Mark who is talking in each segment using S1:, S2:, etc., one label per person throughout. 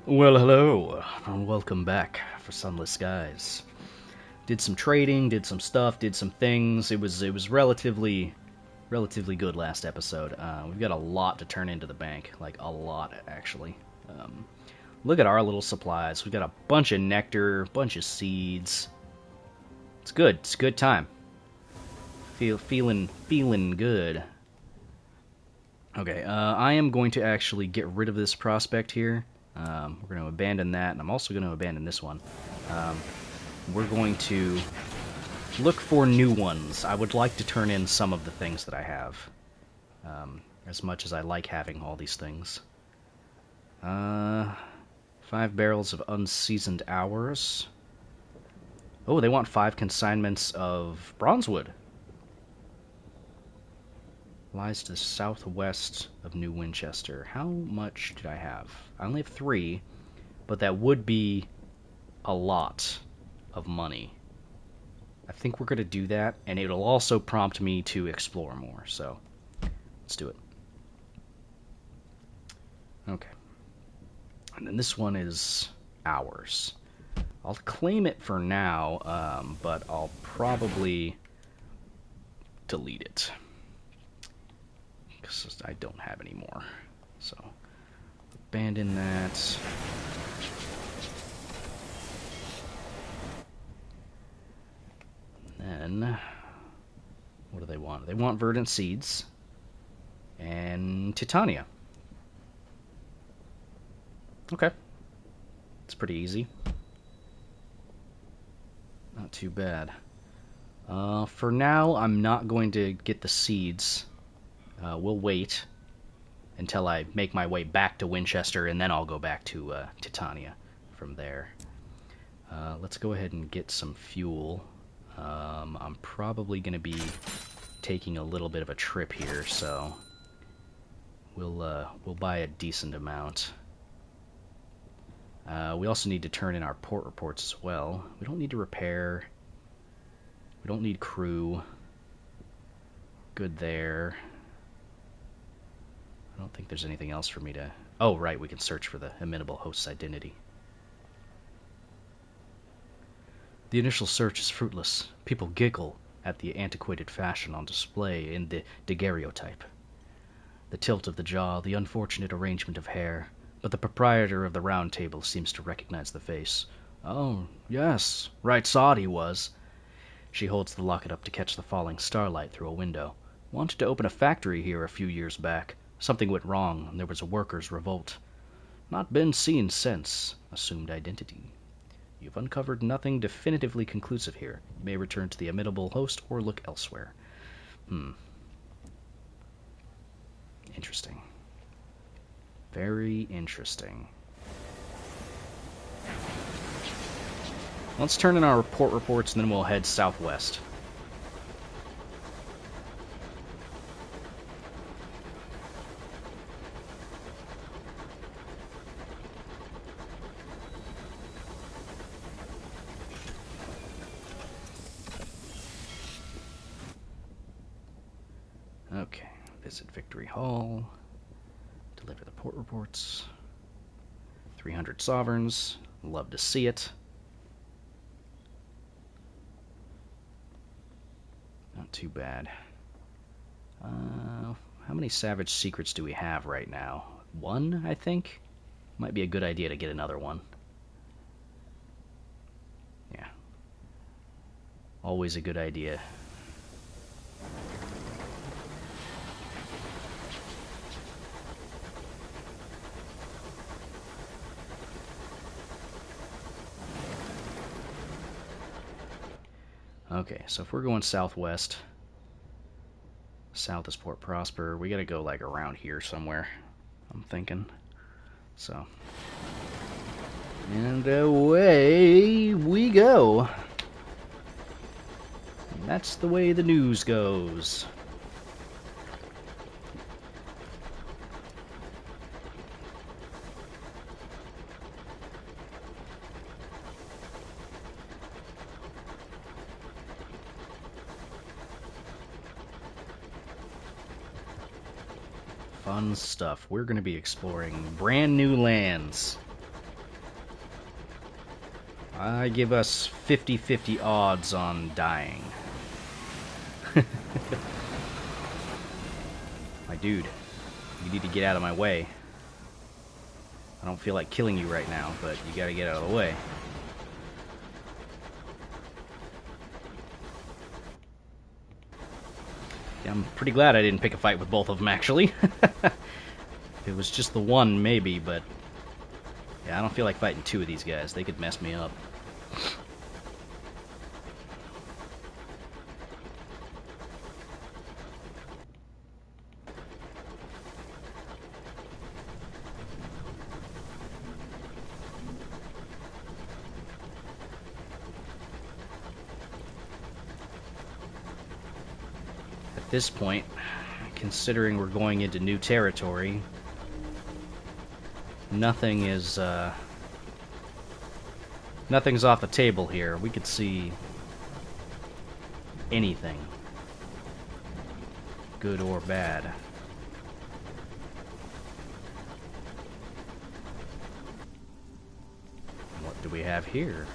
S1: Well, hello, and welcome back for Sunless Skies. Did some trading, did some stuff, did some things. It was relatively good last episode. We've got a lot to turn into the bank, like a lot actually. Um, Look at our little supplies. We've got a bunch of nectar, bunch of seeds. It's good. It's a good time. Feeling good. Okay, I am going to actually get rid of this prospect here. We're going to abandon that, and I'm also going to abandon this one. Um, we're going to look for new ones. I would like to turn in some of the things that I have, as much as I like having all these things. 5 barrels of unseasoned hours. Oh, they want 5 consignments of bronzewood. Lies to the southwest of New Winchester. How much did I have? I only have 3, but that would be a lot of money. I think we're going to do that, and it'll also prompt me to explore more, so let's do it. Okay. And then this one is ours. I'll claim it for now, but I'll probably delete it, because I don't have any more. So, abandon that. Then, what do they want? They want verdant seeds and Titania. Okay. It's pretty easy. Not too bad. For now, I'm not going to get the seeds. We'll wait until I make my way back to Winchester, and then I'll go back to Titania from there. Let's go ahead and get some fuel. I'm probably going to be taking a little bit of a trip here, so we'll buy a decent amount. We also need to turn in our port reports as well. We don't need to repair. We don't need crew. Good there. I don't think there's anything else for me to... Oh, right, we can search for the amenable host's identity. The initial search is fruitless. People giggle at the antiquated fashion on display in the daguerreotype. The tilt of the jaw, the unfortunate arrangement of hair, but the proprietor of the round table seems to recognize the face. Oh, yes, right sod he was. She holds the locket up to catch the falling starlight through a window. Wanted to open a factory here a few years back. Something went wrong, and there was a workers' revolt. Not been seen since. Assumed identity. You've uncovered nothing definitively conclusive here. You may return to the amenable host or look elsewhere. Interesting. Very interesting. Let's turn in our report reports, and then we'll head southwest. Okay, visit Victory Hall. Deliver the port reports. 300 sovereigns. Love to see it. Not too bad. How many savage secrets do we have right now? 1, I think? Might be a good idea to get another one. Yeah. Always a good idea. Okay, so if we're going southwest, south is Port Prosper, we gotta go like around here somewhere, I'm thinking. So, and away we go. And that's the way the news goes. Fun stuff. We're going to be exploring brand new lands. I give us 50-50 odds on dying. My dude, you need to get out of my way. I don't feel like killing you right now, but you gotta get out of the way. Yeah, I'm pretty glad I didn't pick a fight with both of them, actually. If it was just the one, maybe, but... yeah, I don't feel like fighting two of these guys. They could mess me up. At this point, considering we're going into new territory, nothing is, nothing's off the table here. We could see anything, good or bad. What do we have here?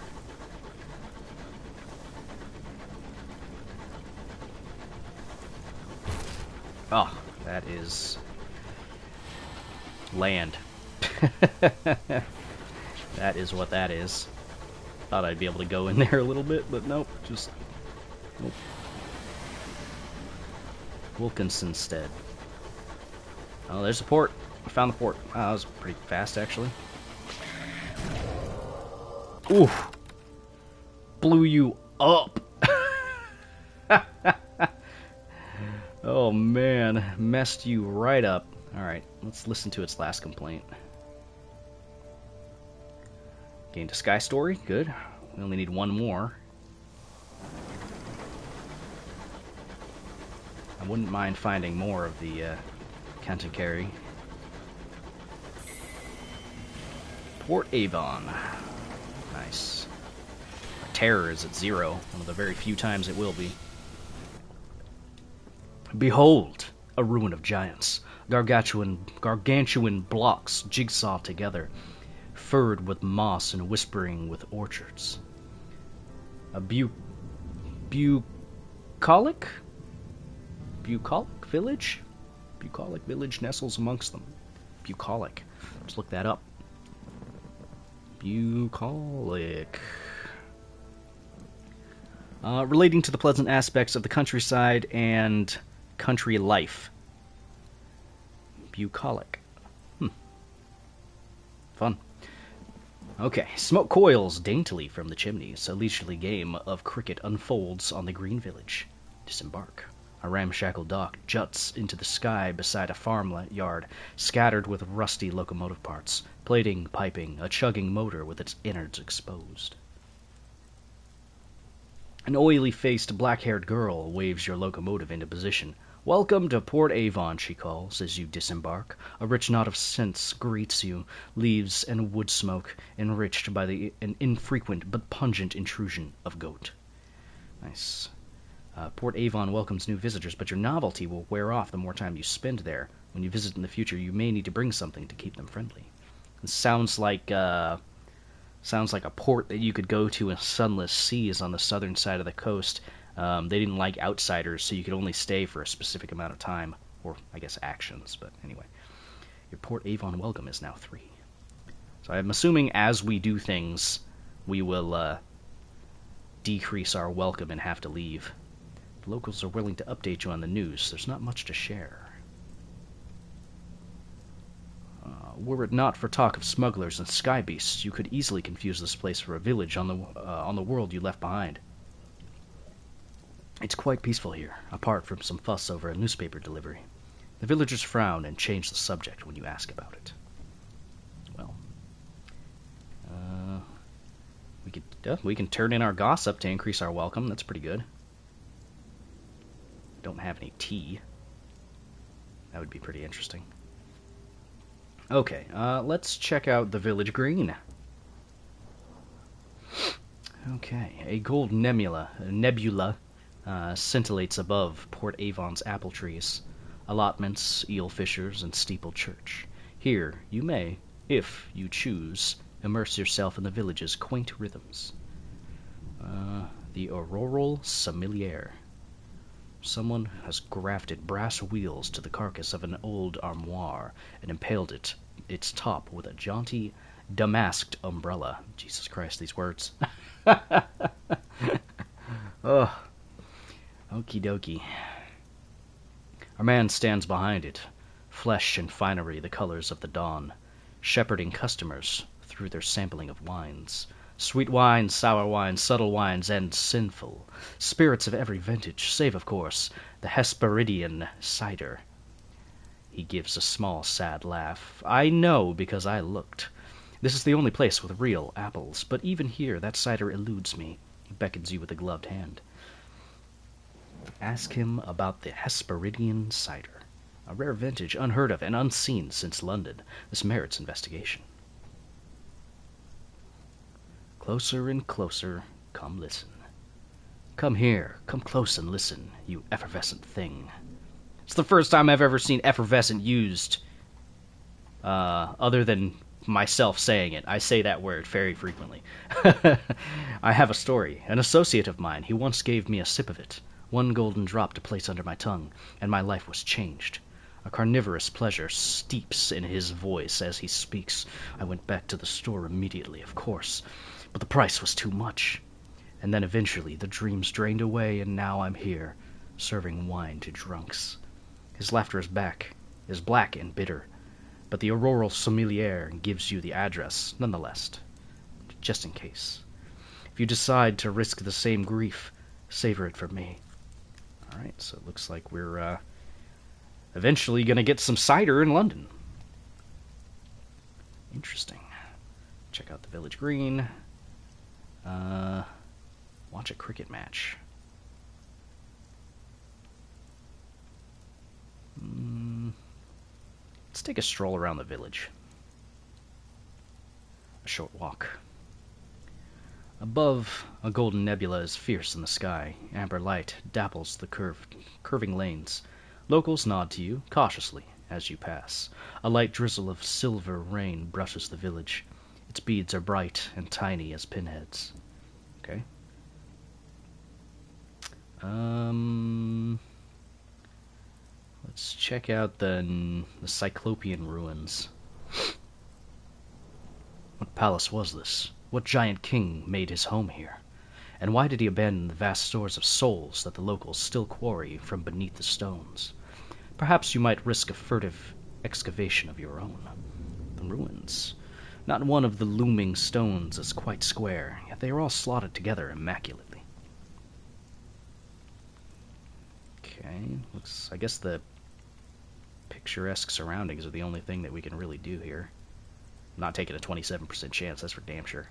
S1: Oh, that is land. That is what that is. Thought I'd be able to go in there a little bit, but nope, just nope. Wilkinson instead. Oh, there's the port. I found the port. Oh, that was pretty fast, actually. Oof! Blew you up! Oh man, messed you right up. Alright, let's listen to its last complaint. Gained a sky story, good. We only need one more. I wouldn't mind finding more of the Canticari. Port Avon. Nice. Our terror is at 0, one of the very few times it will be. Behold, a ruin of giants, gargantuan blocks jigsawed together, furred with moss and whispering with orchards. A bucolic village? Bucolic village nestles amongst them. Bucolic. Let's look that up. Bucolic. Relating to the pleasant aspects of the countryside and country life. Bucolic. Fun. Okay, smoke coils daintily from the chimneys. A leisurely game of cricket unfolds on the green village. Disembark. A ramshackle dock juts into the sky beside a farmyard scattered with rusty locomotive parts, plating, piping, a chugging motor with its innards exposed. An oily-faced, black-haired girl waves your locomotive into position. Welcome to Port Avon, she calls, as you disembark. A rich knot of scents greets you, leaves and wood smoke, enriched by an infrequent but pungent intrusion of goat. Nice. Port Avon welcomes new visitors, but your novelty will wear off the more time you spend there. When you visit in the future, you may need to bring something to keep them friendly. It sounds like a port that you could go to in Sunless Skies on the southern side of the coast. They didn't like outsiders, so you could only stay for a specific amount of time, or I guess actions, but anyway. Your Port Avon welcome is now 3. So I'm assuming as we do things, we will decrease our welcome and have to leave. The locals are willing to update you on the news. There's not much to share. Were it not for talk of smugglers and sky beasts, you could easily confuse this place for a village on the world you left behind. It's quite peaceful here, apart from some fuss over a newspaper delivery. The villagers frown and change the subject when you ask about it. Well, we can turn in our gossip to increase our welcome. That's pretty good. Don't have any tea. That would be pretty interesting. Okay, let's check out the village green. Okay, a gold nebula scintillates above Port Avon's apple trees, allotments, eel fishers, and steepled church. Here, you may, if you choose, immerse yourself in the village's quaint rhythms. The Auroral Sommelier. Someone has grafted brass wheels to the carcass of an old armoire and impaled its top with a jaunty, damasked umbrella. Jesus Christ, these words. Oh, okie dokie. Our man stands behind it, flesh and finery the colors of the dawn, shepherding customers through their sampling of wines. Sweet wines, sour wines, subtle wines, and sinful. Spirits of every vintage, save, of course, the Hesperidian cider. He gives a small, sad laugh. I know, because I looked. This is the only place with real apples, but even here that cider eludes me. He beckons you with a gloved hand. Ask him about the Hesperidian cider. A rare vintage, unheard of, and unseen since London. This merits investigation. Closer and closer, come listen. Come here, come close and listen, you effervescent thing. It's the first time I've ever seen effervescent used, other than myself saying it. I say that word very frequently. I have a story. An associate of mine, he once gave me a sip of it, one golden drop to place under my tongue, and my life was changed. A carnivorous pleasure steeps in his voice as he speaks. I went back to the store immediately, of course, but the price was too much. And then eventually the dreams drained away, and now I'm here, serving wine to drunks. His laughter is black and bitter, but the Auroral Sommelier gives you the address nonetheless, just in case. If you decide to risk the same grief, savor it for me. Alright, so it looks like we're eventually going to get some cider in London. Interesting. Check out the village green. Watch a cricket match. Let's take a stroll around the village. A short walk. Above, a golden nebula is fierce in the sky. Amber light dapples the curving lanes. Locals nod to you, cautiously, as you pass. A light drizzle of silver rain brushes the village. Its beads are bright and tiny as pinheads. Okay. Let's check out the Cyclopean Ruins. What palace was this? What giant king made his home here? And why did he abandon the vast stores of souls that the locals still quarry from beneath the stones? Perhaps you might risk a furtive excavation of your own. The ruins. Not one of the looming stones is quite square, yet they are all slotted together immaculately. Okay, I guess the picturesque surroundings are the only thing that we can really do here. I'm not taking a 27% chance, that's for damn sure.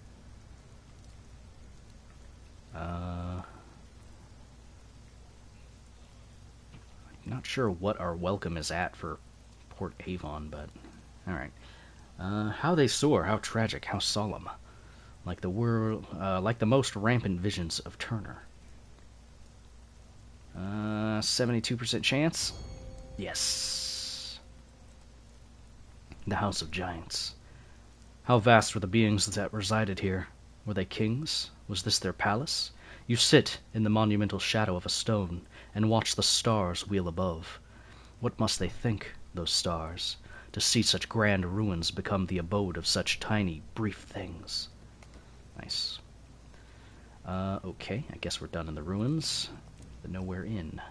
S1: Not sure what our welcome is at for Port Avon, but alright. How they soar, how tragic, how solemn. Like the most rampant visions of Turner. 72% chance? Yes. The House of Giants. How vast were the beings that resided here? Were they kings? Was this their palace? You sit in the monumental shadow of a stone and watch the stars wheel above. What must they think, those stars, to see such grand ruins become the abode of such tiny, brief things? Nice. Okay, I guess we're done in the ruins. The Nowhere Inn.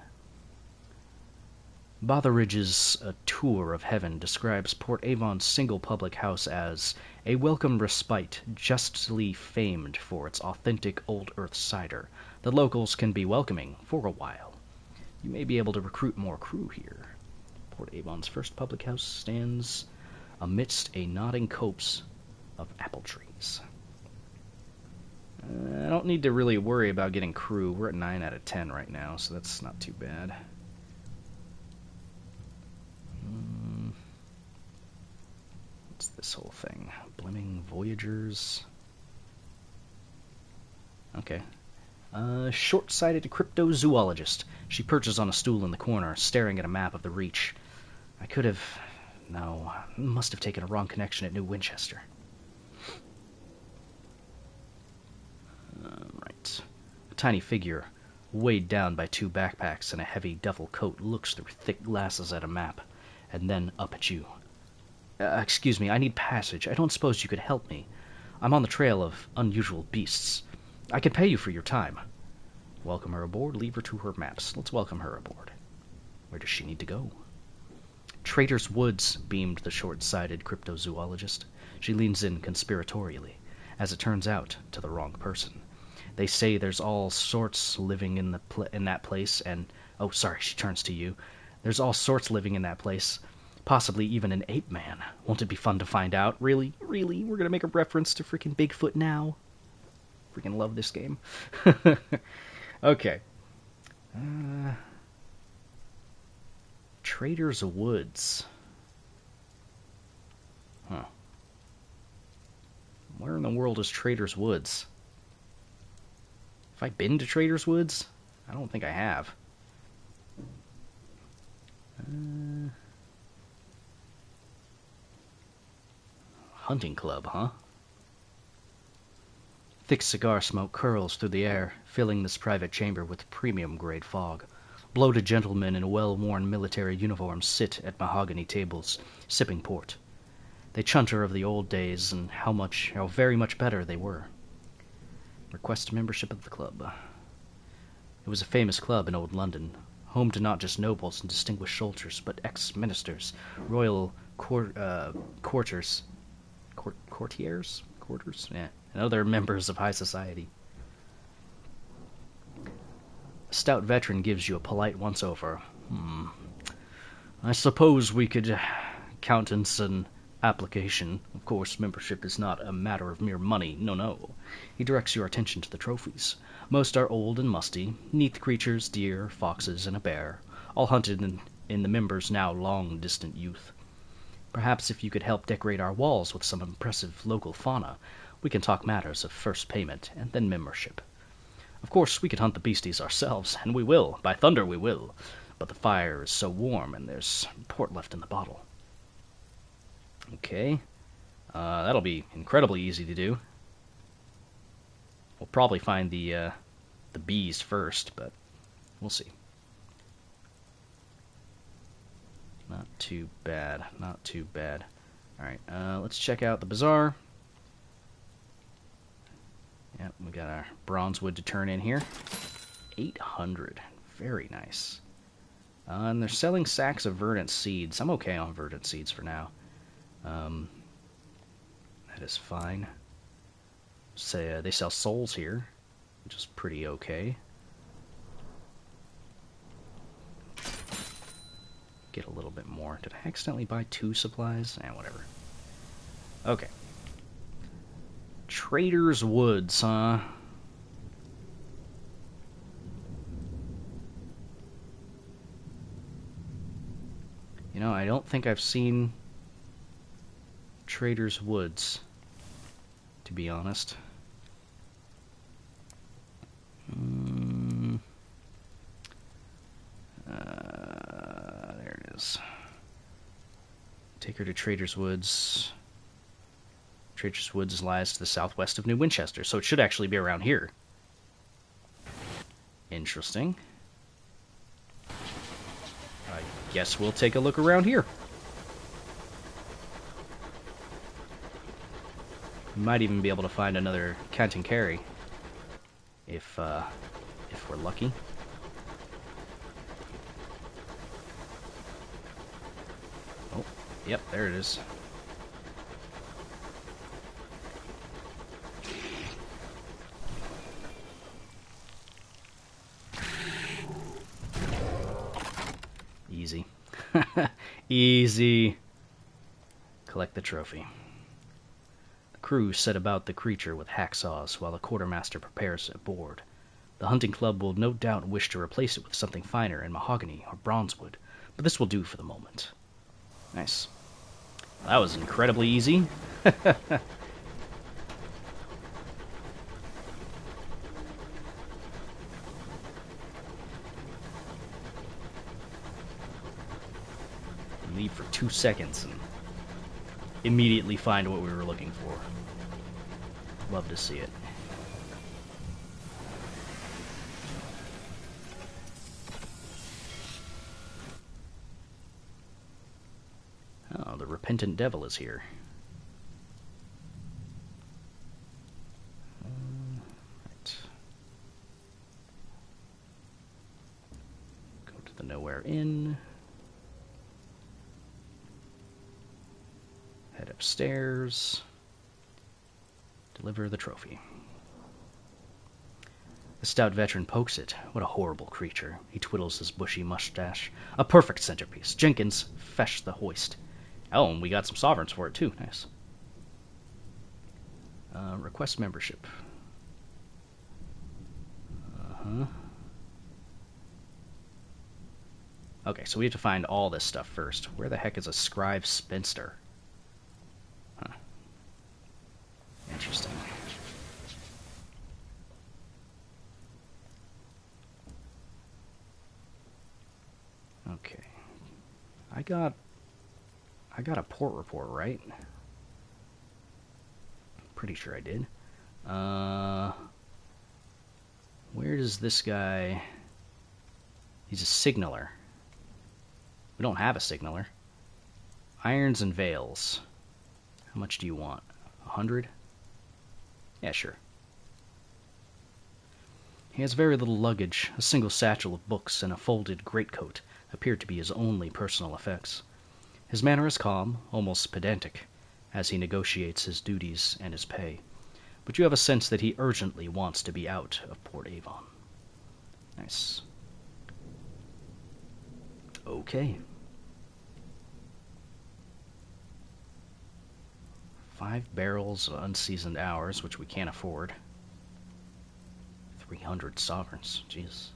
S1: Botheridge's A Tour of Heaven describes Port Avon's single public house as a welcome respite justly famed for its authentic Old Earth cider. The locals can be welcoming for a while. You may be able to recruit more crew here. Port Avon's first public house stands amidst a nodding copse of apple trees. I don't need to really worry about getting crew. We're at 9 out of 10 right now, so that's not too bad. What's this whole thing? Blimming Voyagers. Okay. Short-sighted cryptozoologist. She perches on a stool in the corner, staring at a map of the Reach. I could have... No, must have taken a wrong connection at New Winchester. A tiny figure, weighed down by 2 backpacks and a heavy duffel coat, looks through thick glasses at a map, and then up at you. Excuse me, I need passage. I don't suppose you could help me. I'm on the trail of unusual beasts. I can pay you for your time. Welcome her aboard, leave her to her maps. Let's welcome her aboard. Where does she need to go? Traitor's Woods, beamed the short-sighted cryptozoologist. She leans in conspiratorially. As it turns out, to the wrong person. They say there's all sorts living in that place, and... Oh, sorry, she turns to you. There's all sorts living in that place. Possibly even an ape man. Won't it be fun to find out? Really? Really? We're gonna make a reference to freaking Bigfoot now? Freaking love this game. Okay. Trader's Woods. Huh. Where in the world is Trader's Woods? Have I been to Trader's Woods? I don't think I have. Hunting club, huh? Thick cigar smoke curls through the air, filling this private chamber with premium-grade fog. Bloated gentlemen in well-worn military uniforms sit at mahogany tables, sipping port. They chunter of the old days and how very much better they were. Request membership of the club. It was a famous club in old London, home to not just nobles and distinguished soldiers, but ex-ministers, royal courtiers, yeah, and other members of high society. A stout veteran gives you a polite once-over. I suppose we could countenance an application. Of course, membership is not a matter of mere money. No. He directs your attention to the trophies. Most are old and musty, neat creatures, deer, foxes, and a bear, all hunted in the members' now long-distant youth. Perhaps if you could help decorate our walls with some impressive local fauna, we can talk matters of first payment and then membership. Of course, we could hunt the beasties ourselves, and we will. By thunder, we will. But the fire is so warm, and there's port left in the bottle. Okay. That'll be incredibly easy to do. We'll probably find the bees first, but we'll see. Not too bad. Not too bad. Alright, let's check out the bazaar. Yep, we got our bronze wood to turn in here. 800. Very nice. And they're selling sacks of verdant seeds. I'm okay on verdant seeds for now. That is fine. So, they sell souls here, which is pretty okay. Get a little bit more. Did I accidentally buy 2 supplies? Whatever. Okay. Trader's Woods, huh? You know, I don't think I've seen Trader's Woods, to be honest. There it is. Take her to Trader's Woods. Trader's Woods lies to the southwest of New Winchester, so it should actually be around here. Interesting. I guess we'll take a look around here. We might even be able to find another Kent and Carry if we're lucky. Oh, yep, there it is. Easy. Easy. Collect the trophy. The crew set about the creature with hacksaws while the quartermaster prepares a board. The hunting club will no doubt wish to replace it with something finer in mahogany or bronzewood, but this will do for the moment. Nice. That was incredibly easy. Leave for 2 seconds and immediately find what we were looking for. Love to see it. Repentant Devil is here. Right. Go to the Nowhere Inn. Head upstairs. Deliver the trophy. The stout veteran pokes it. What a horrible creature. He twiddles his bushy mustache. A perfect centerpiece. Jenkins, fetch the hoist. Oh, and we got some sovereigns for it, too. Nice. Request membership. Uh-huh. Okay, so we have to find all this stuff first. Where the heck is a scribe spinster? Huh. Interesting. Okay. I got a port report, right? Pretty sure I did. Where does this guy... He's a signaler. We don't have a signaler. Irons and veils. How much do you want? 100? Yeah, sure. He has very little luggage. A single satchel of books and a folded greatcoat appear to be his only personal effects. His manner is calm, almost pedantic, as he negotiates his duties and his pay, but you have a sense that he urgently wants to be out of Port Avon. Nice. Okay. 5 barrels of unseasoned hours, which we can't afford. 300 sovereigns. Jeez.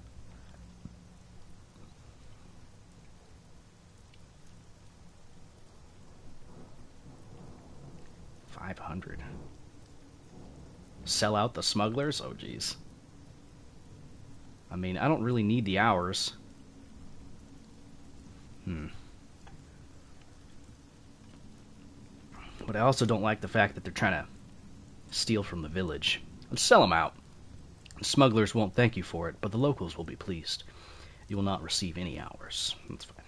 S1: $500. Sell out the smugglers? Oh, jeez. I mean, I don't really need the hours. But I also don't like the fact that they're trying to steal from the village. Let's sell them out. The smugglers won't thank you for it, but the locals will be pleased. You will not receive any hours. That's fine.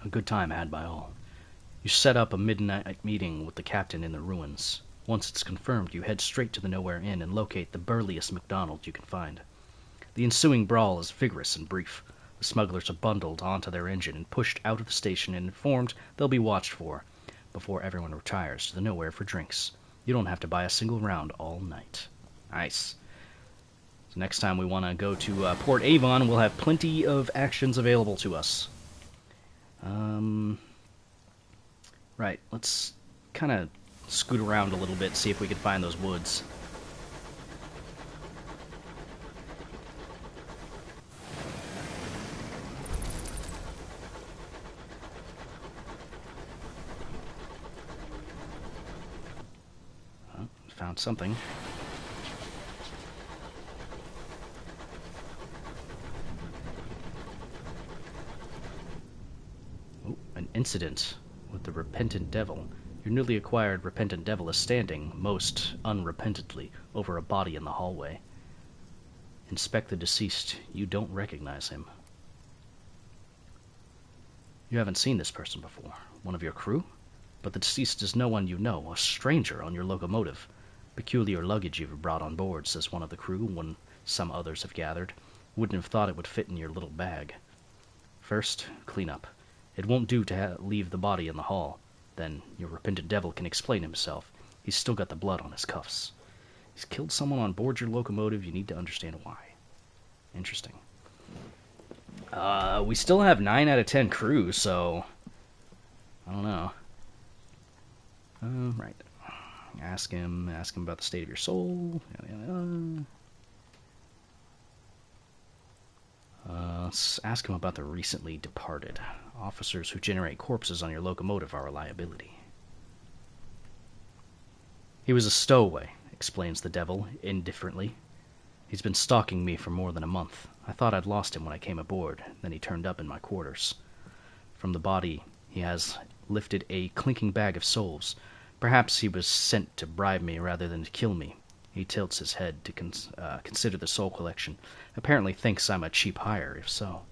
S1: A good time had by all. You set up a midnight meeting with the captain in the ruins. Once it's confirmed, you head straight to the Nowhere Inn and locate the burliest MacDonald you can find. The ensuing brawl is vigorous and brief. The smugglers are bundled onto their engine and pushed out of the station and informed they'll be watched for before everyone retires to the Nowhere for drinks. You don't have to buy a single round all night. Nice. So next time we want to go to Port Avon, we'll have plenty of actions available to us. Right, let's kind of scoot around a little bit, see if we can find those woods. Found something. Oh, an incident with the Repentant Devil. Your newly acquired Repentant Devil is standing, most unrepentantly, over a body in the hallway. Inspect the deceased. You don't recognize him. You haven't seen this person before. One of your crew? But the deceased is no one you know, a stranger on your locomotive. Peculiar luggage you've brought on board, says one of the crew when some others have gathered. Wouldn't have thought it would fit in your little bag. First, clean up. It won't do to leave the body in the hall. Then your Repentant Devil can explain himself. He's still got the blood on his cuffs. He's killed someone on board your locomotive. You need to understand why. Interesting. We still have 9 out of 10 crew, so... I don't know. Right. Ask him about the state of your soul. Let's ask him about the recently departed. Officers who generate corpses on your locomotive are a liability. He was a stowaway, explains the devil, indifferently. He's been stalking me for more than a month. I thought I'd lost him when I came aboard, then he turned up in my quarters. From the body, he has lifted a clinking bag of souls. Perhaps he was sent to bribe me rather than to kill me. He tilts his head to consider the soul collection. Apparently thinks I'm a cheap hire, if so.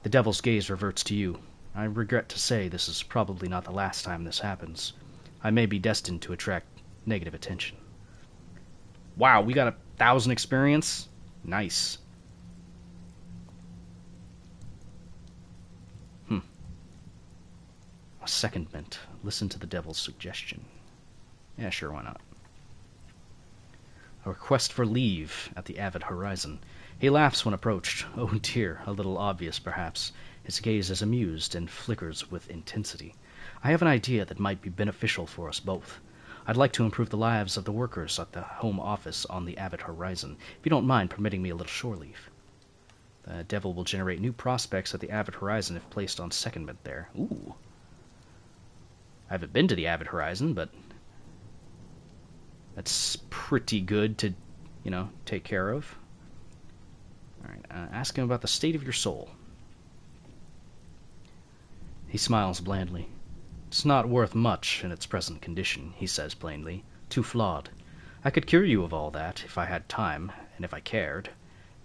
S1: The devil's gaze reverts to you. I regret to say this is probably not the last time this happens. I may be destined to attract negative attention. Wow, we got 1,000 experience? Nice. A secondment. Listen to the devil's suggestion. Yeah, sure, why not? A request for leave at the avid horizon. He laughs when approached. Oh dear, a little obvious perhaps. His gaze is amused and flickers with intensity. I have an idea that might be beneficial for us both. I'd like to improve the lives of the workers at the home office on the avid horizon, if you don't mind permitting me a little shore leave. The devil will generate new prospects at the avid horizon if placed on secondment there. Ooh. I haven't been to the avid horizon, but that's pretty good to, take care of. Alright, ask him about the state of your soul. He smiles blandly. It's not worth much in its present condition, he says plainly. Too flawed. I could cure you of all that, if I had time, and if I cared,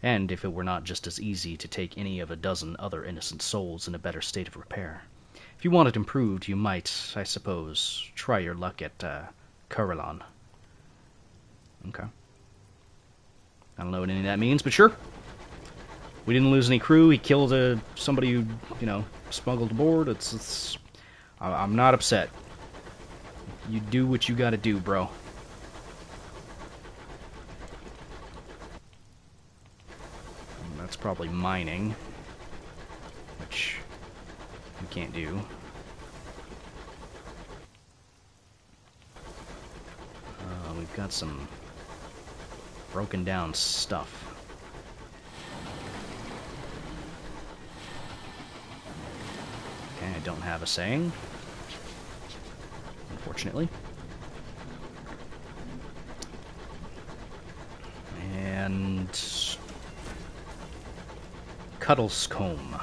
S1: and if it were not just as easy to take any of a dozen other innocent souls in a better state of repair. If you want it improved, you might, I suppose, try your luck at, Curralon. Okay. I don't know what any of that means, but sure. We didn't lose any crew. He killed somebody who, smuggled aboard. I'm not upset. You do what you gotta do, bro. That's probably mining, which we can't do. We've got some broken down stuff. Okay, I don't have a saying, unfortunately. And Cuttlescombe.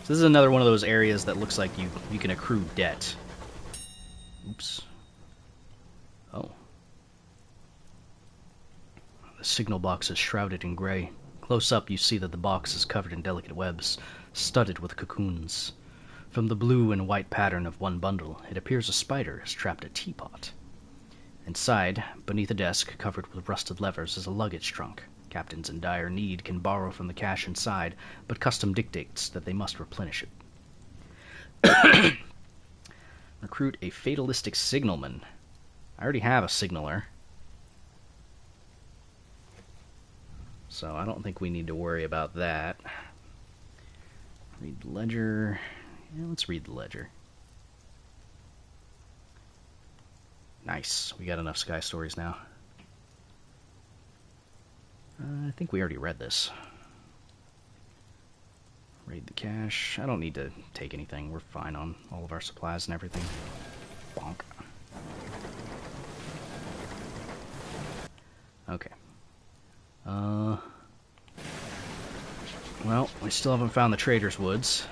S1: So this is another one of those areas that looks like you can accrue debt. Oops. Oh. The signal box is shrouded in gray. Close up, you see that the box is covered in delicate webs, studded with cocoons. From the blue and white pattern of one bundle, it appears a spider has trapped a teapot. Inside, beneath a desk covered with rusted levers, is a luggage trunk. Captains in dire need can borrow from the cash inside, but custom dictates that they must replenish it. Recruit a fatalistic signalman. I already have a signaler, so I don't think we need to worry about that. Read the ledger. Yeah, let's read the ledger. Nice. We got enough Sky Stories now. I think we already read this. Raid the cache. I don't need to take anything. We're fine on all of our supplies and everything. Bonk. Okay. Well, we still haven't found the Trader's Woods.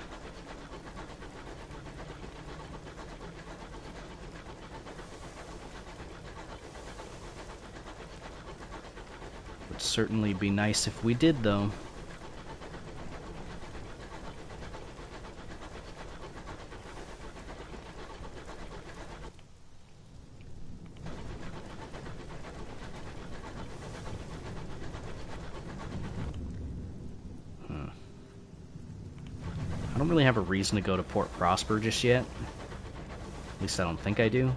S1: Would certainly be nice if we did, though. I don't really have a reason to go to Port Prosper just yet. At least I don't think I do.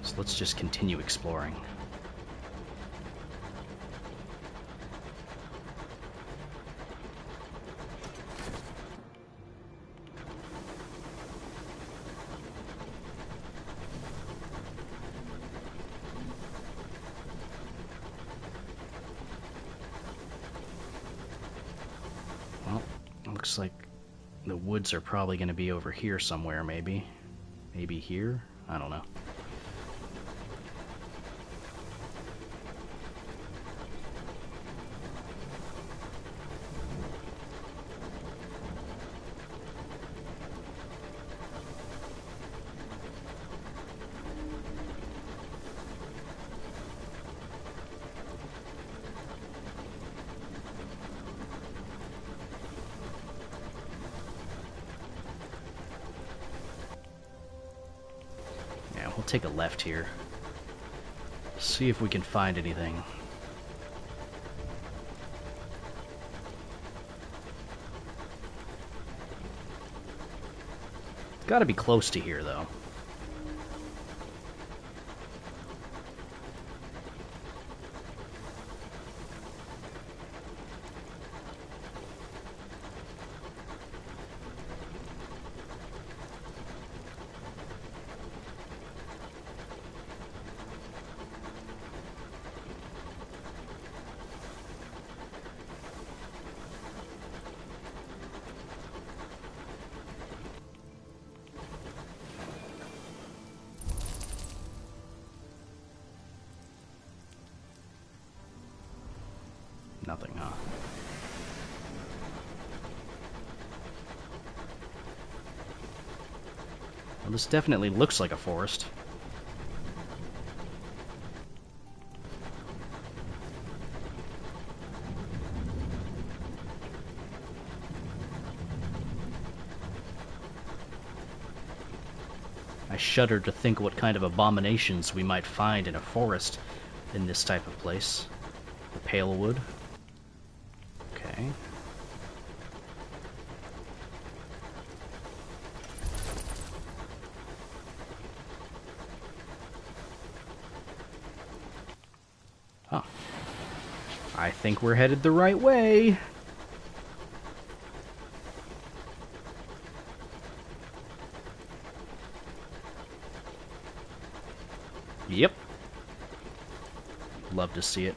S1: So let's just continue exploring. Well, looks like the woods are probably going to be over here somewhere, maybe. Maybe here? I don't know. take a left here. See if we can find anything. Gotta be close to here, though. Nothing, huh? Well, this definitely looks like a forest. I shudder to think what kind of abominations we might find in a forest in this type of place. The pale wood. Okay. Huh. I think we're headed the right way. Yep. Love to see it.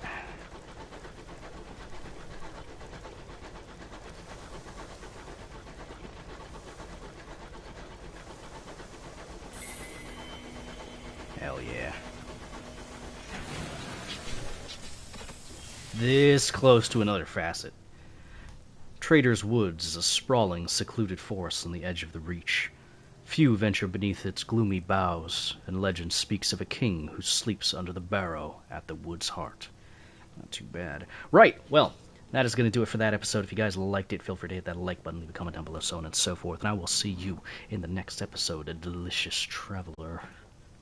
S1: Hell yeah. This close to another facet. Trader's Woods is a sprawling, secluded forest on the edge of the Reach. Few venture beneath its gloomy boughs, and legend speaks of a king who sleeps under the barrow at the wood's heart. Not too bad. Right, well, that is going to do it for that episode. If you guys liked it, feel free to hit that like button, leave a comment down below, so on and so forth. And I will see you in the next episode, A Delicious Traveler.